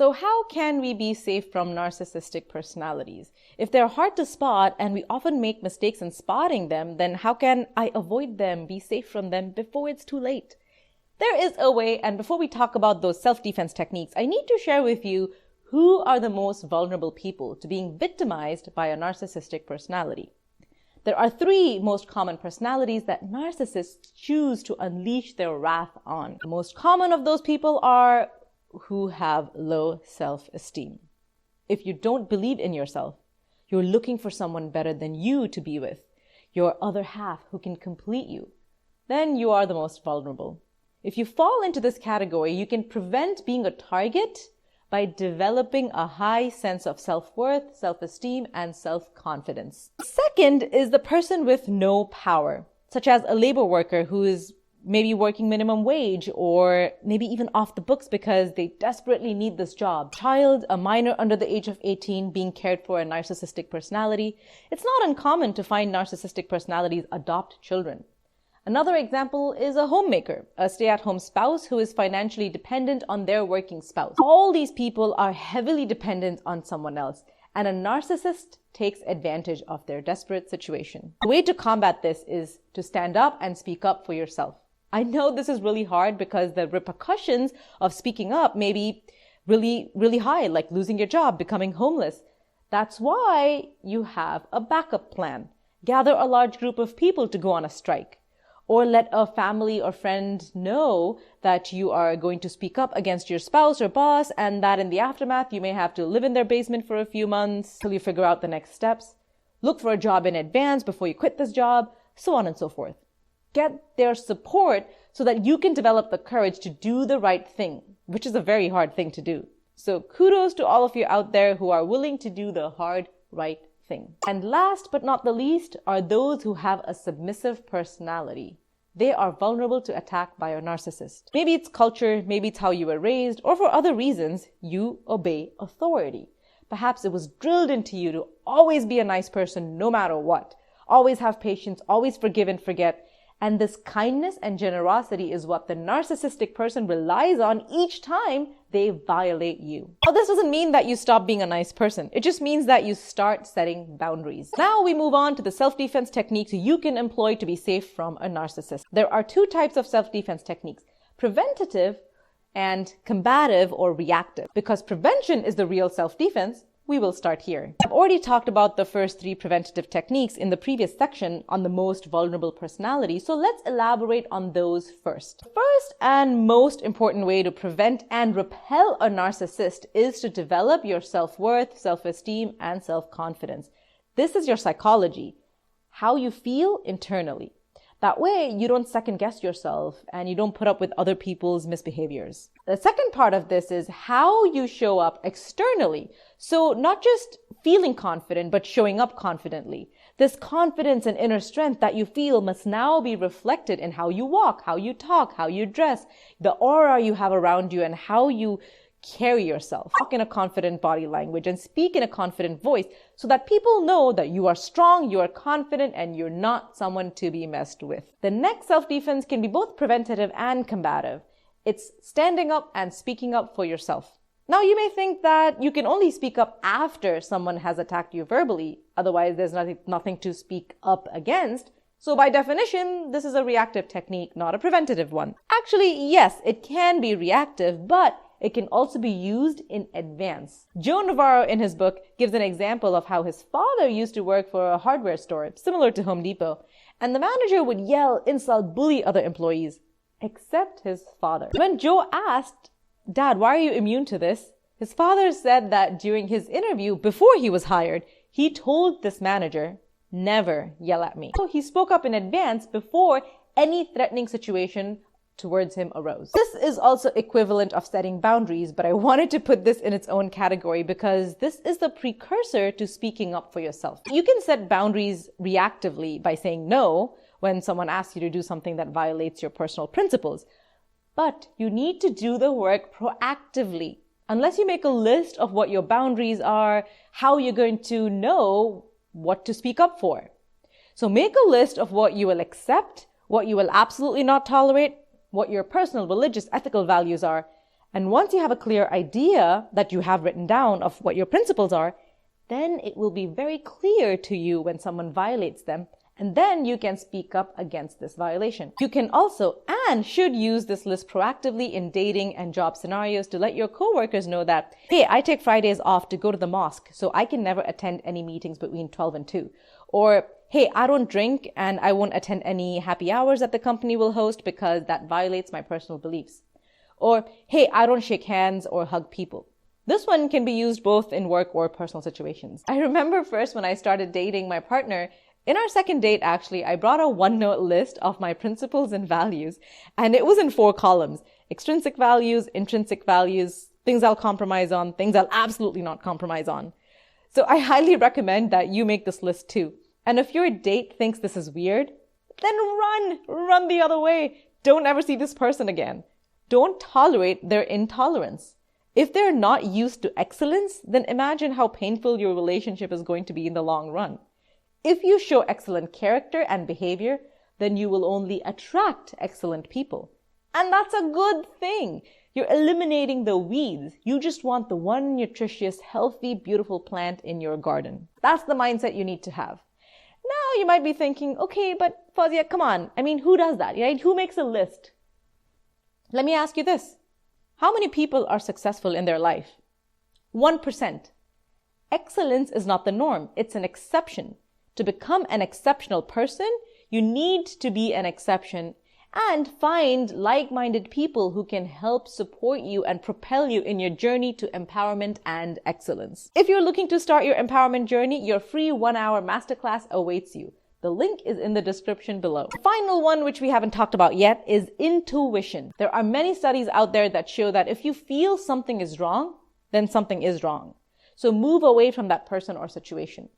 So how can we be safe from narcissistic personalities? If they're hard to spot and we often make mistakes in spotting them, then how can I avoid them, be safe from them before it's too late? There is a way, and before we talk about those self-defense techniques, I need to share with you who are the most vulnerable people to being victimized by a narcissistic personality. There are 3 most common personalities that narcissists choose to unleash their wrath on. The most common of those people are who have low self-esteem. If you don't believe in yourself, you're looking for someone better than you to be with, your other half who can complete you, then you are the most vulnerable. If you fall into this category, you can prevent being a target by developing a high sense of self-worth, self-esteem, and self-confidence. Second is the person with no power, such as a labor worker who is maybe working minimum wage or maybe even off the books because they desperately need this job. Child, a minor under the age of 18 being cared for a narcissistic personality. It's not uncommon to find narcissistic personalities adopt children. Another example is a homemaker, a stay-at-home spouse who is financially dependent on their working spouse. All these people are heavily dependent on someone else, and a narcissist takes advantage of their desperate situation. The way to combat this is to stand up and speak up for yourself. I know this is really hard because the repercussions of speaking up may be really high, like losing your job, becoming homeless. That's why you have a backup plan. Gather a large group of people to go on a strike. Or let a family or friend know that you are going to speak up against your spouse or boss, and that in the aftermath you may have to live in their basement for a few months till you figure out the next steps. Look for a job in advance before you quit this job, so on and so forth. Get their support so that you can develop the courage to do the right thing, which is a very hard thing to do. So kudos to all of you out there who are willing to do the hard, right thing. And last but not the least are those who have a submissive personality. They are vulnerable to attack by a narcissist. Maybe it's culture, maybe it's how you were raised, or for other reasons, you obey authority. Perhaps it was drilled into you to always be a nice person no matter what. Always have patience, always forgive and forget. And this kindness and generosity is what the narcissistic person relies on each time they violate you. Now, this doesn't mean that you stop being a nice person. It just means that you start setting boundaries. Now we move on to the self-defense techniques you can employ to be safe from a narcissist. There are 2 types of self-defense techniques: preventative and combative or reactive. Because prevention is the real self-defense, we will start here. I've already talked about the first 3 preventative techniques in the previous section on the most vulnerable personality, so let's elaborate on those first. The first and most important way to prevent and repel a narcissist is to develop your self-worth, self-esteem, and self-confidence. This is your psychology, how you feel internally. That way, you don't second-guess yourself and you don't put up with other people's misbehaviors. The second part of this is how you show up externally. So not just feeling confident, but showing up confidently. This confidence and inner strength that you feel must now be reflected in how you walk, how you talk, how you dress, the aura you have around you, and how you carry yourself. Talk in a confident body language and speak in a confident voice so that people know that you are strong, you are confident, and you're not someone to be messed with. The next self-defense can be both preventative and combative. It's standing up and speaking up for yourself. Now, you may think that you can only speak up after someone has attacked you verbally. Otherwise, there's nothing to speak up against. So by definition, this is a reactive technique, not a preventative one. Actually, yes, it can be reactive, but it can also be used in advance. Joe Navarro, in his book, gives an example of how his father used to work for a hardware store, similar to Home Depot, and the manager would yell, insult, bully other employees, except his father. When Joe asked, "Dad, why are you immune to this?" his father said that during his interview, before he was hired, he told this manager, "Never yell at me." So he spoke up in advance before any threatening situation towards him arose. This is also equivalent of setting boundaries, but I wanted to put this in its own category because this is the precursor to speaking up for yourself. You can set boundaries reactively by saying no when someone asks you to do something that violates your personal principles. But you need to do the work proactively. Unless you make a list of what your boundaries are, how you're going to know what to speak up for. So make a list of what you will accept, what you will absolutely not tolerate, what your personal, religious, ethical values are, And once you have a clear idea that you have written down of what your principles are, then it will be very clear to you when someone violates them, and then you can speak up against this violation. You can also and should use this list proactively in dating and job scenarios to let your coworkers know that, hey, I take Fridays off to go to the mosque, so I can never attend any meetings between 12 and 2. Or, hey, I don't drink and I won't attend any happy hours that the company will host because that violates my personal beliefs. Or, hey, I don't shake hands or hug people. This one can be used both in work or personal situations. I remember first when I started dating my partner, in our second date, actually, I brought a OneNote list of my principles and values, and it was in 4 columns: extrinsic values, intrinsic values, things I'll compromise on, things I'll absolutely not compromise on. So I highly recommend that you make this list too. And if your date thinks this is weird, then run the other way. Don't ever see this person again. Don't tolerate their intolerance. If they're not used to excellence, then imagine how painful your relationship is going to be in the long run. If you show excellent character and behavior, then you will only attract excellent people. And that's a good thing. You're eliminating the weeds. You just want the one nutritious, healthy, beautiful plant in your garden. That's the mindset you need to have. Now you might be thinking, okay, but Fawzia, come on. I mean, who does that, right? Who makes a list? Let me ask you this. How many people are successful in their life? 1%. Excellence is not the norm. It's an exception. To become an exceptional person, you need to be an exception and find like-minded people who can help support you and propel you in your journey to empowerment and excellence. If you're looking to start your empowerment journey, your free 1-hour masterclass awaits you. The link is in the description below. The final one, which we haven't talked about yet, is intuition. There are many studies out there that show that if you feel something is wrong, then something is wrong. So move away from that person or situation.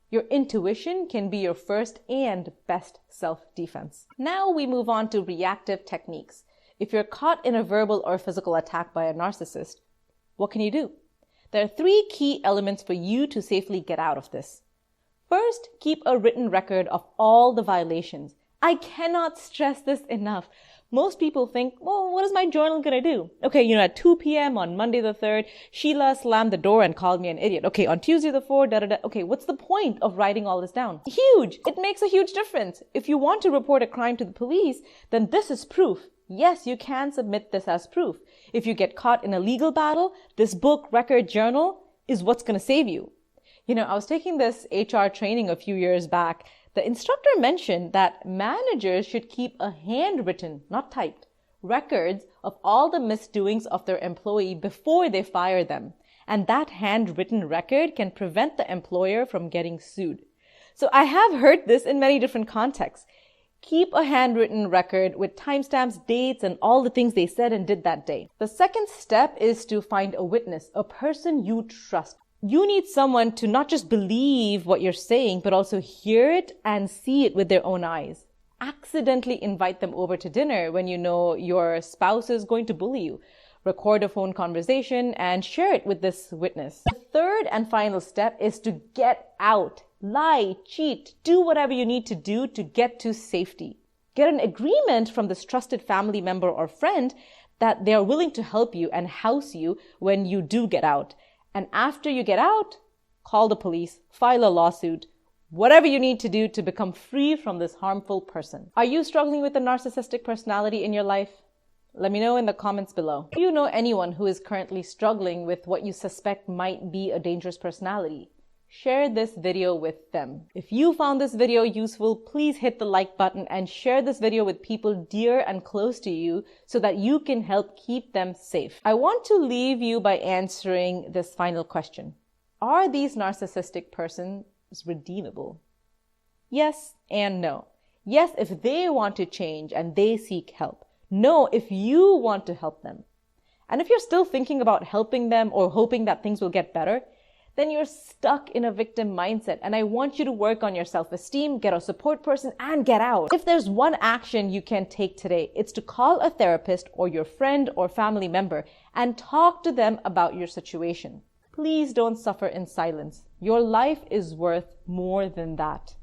Your intuition can be your first and best self-defense. Now we move on to reactive techniques. If you're caught in a verbal or physical attack by a narcissist, what can you do? There are 3 key elements for you to safely get out of this. First, keep a written record of all the violations. I cannot stress this enough. Most people think, well, what is my journal going to do? Okay, at 2 p.m. on Monday the 3rd, Sheila slammed the door and called me an idiot. Okay, on Tuesday the 4th, Okay, what's the point of writing all this down? Huge! It makes a huge difference. If you want to report a crime to the police, then this is proof. Yes, you can submit this as proof. If you get caught in a legal battle, this book, record, journal is what's going to save you. I was taking this HR training a few years back. The instructor mentioned that managers should keep a handwritten, not typed, records of all the misdoings of their employee before they fire them. And that handwritten record can prevent the employer from getting sued. So I have heard this in many different contexts. Keep a handwritten record with timestamps, dates, and all the things they said and did that day. The second step is to find a witness, a person you trust. You need someone to not just believe what you're saying, but also hear it and see it with their own eyes. Accidentally invite them over to dinner when you know your spouse is going to bully you. Record a phone conversation and share it with this witness. The third and final step is to get out. Lie, cheat, do whatever you need to do to get to safety. Get an agreement from this trusted family member or friend that they are willing to help you and house you when you do get out. And after you get out, call the police, file a lawsuit, whatever you need to do to become free from this harmful person. Are you struggling with a narcissistic personality in your life? Let me know in the comments below. Do you know anyone who is currently struggling with what you suspect might be a dangerous personality? Share this video with them. If you found this video useful, please hit the like button and share this video with people dear and close to you so that you can help keep them safe. I want to leave you by answering this final question. Are these narcissistic persons redeemable? Yes and no. Yes, if they want to change and they seek help. No, if you want to help them. And if you're still thinking about helping them or hoping that things will get better, then you're stuck in a victim mindset. And I want you to work on your self-esteem, get a support person, and get out. If there's one action you can take today, it's to call a therapist or your friend or family member and talk to them about your situation. Please don't suffer in silence. Your life is worth more than that.